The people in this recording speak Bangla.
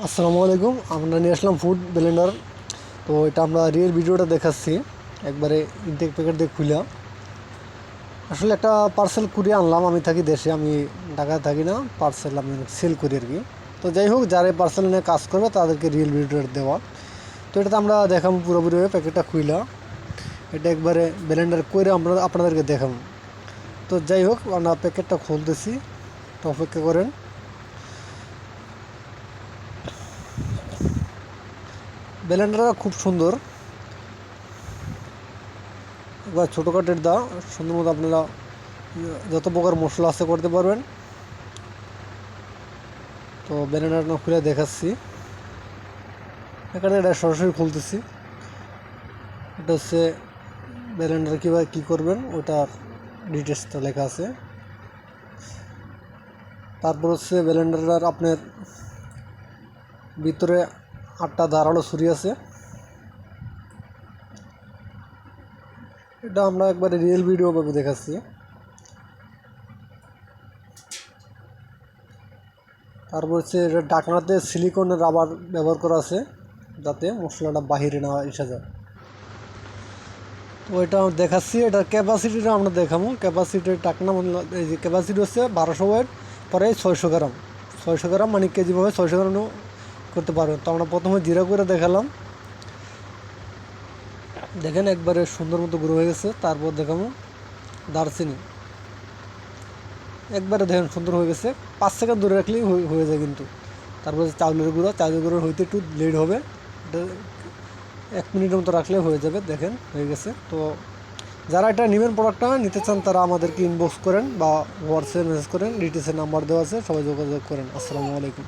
আসসালামু আলাইকুম। আমরা নিয়ে আসলাম ফুড ব্লেন্ডার। তো এটা আমরা রিয়েল ভিডিওটা দেখাচ্ছি একবারে ইনটেক প্যাকেট দিয়ে খুলে। আসলে একটা পার্সেল কুরিয়ে আনলাম। আমি থাকি দেশে, আমি ঢাকায় থাকি না, পার্সেল আমি সেল করি আর কি। তো যাই হোক, যারা পার্সেল নিয়ে কাজ করবে তাদেরকে রিয়েল ভিডিওটা দেওয়া। তো এটাতে আমরা দেখাবো পুরোপুরি প্যাকেটটা খুইলা, এটা একবারে ব্লেন্ডার করে আমরা আপনাদেরকে দেখাবো। তো যাই হোক, আমরা প্যাকেটটা খুলতেছি, তো অপেক্ষা করেন। ব্লেন্ডারটা খুব সুন্দর, একবার ছোটোখাটের দা সুন্দর মতো আপনারা যত প্রকার মশলা আছে করতে পারবেন। তো ব্যানারটা খুলে দেখাচ্ছি। এখানে এটা সরাসরি খুলতেছি। এটা হচ্ছে ব্যালেন্ডার কীভাবে কী করবেন ওটার ডিটেলসটা লেখা আছে। তারপর হচ্ছে ব্যালেন্ডার আপনার ভিতরে 8টা ধারালো ছুরি আছে। এটা আমরা একবারে রিয়েল ভিডিওভাবে দেখাচ্ছি। তারপর হচ্ছে এটা ঢাকনাতে সিলিকনের রাবার ব্যবহার করা আছে যাতে মশলাটা বাহিরে না এসে যায়। তো এটা দেখাচ্ছি, এটার ক্যাপাসিটিটা আমরা দেখাবো। ক্যাপাসিটির টাকনা এই যে ক্যাপাসিটি হচ্ছে 1200 ওয়েট, পরে 600 গ্রাম। 600 গ্রাম মানে কেজিভাবে 600 গ্রাম করতে পারবেন। তো আমরা প্রথমে জিরা করে দেখালাম, দেখেন একবারে সুন্দর মতো গুঁড়ো হয়ে গেছে। তারপর দেখাবো দারচিনি, একবারে দেখেন সুন্দর হয়ে গেছে। 5 সেকেন্ড ধরে রাখলেই হয়ে যায় কিন্তু। তারপর চাউলের গুঁড়ো, চাউলের গুঁড়ো হইতে একটু লেট হবে, এটা 1 মিনিটের মতো রাখলে হয়ে যাবে। দেখেন হয়ে গেছে। তো যারা এটা নেবেন, প্রোডাক্টটা নিতে চান, তারা আমাদেরকে ইনবক্স করেন বা হোয়াটসঅ্যাপে মেসেজ করেন। ডিটেলসের নাম্বার দেওয়া আছে, সবাই যোগাযোগ করেন। আসসালামু আলাইকুম।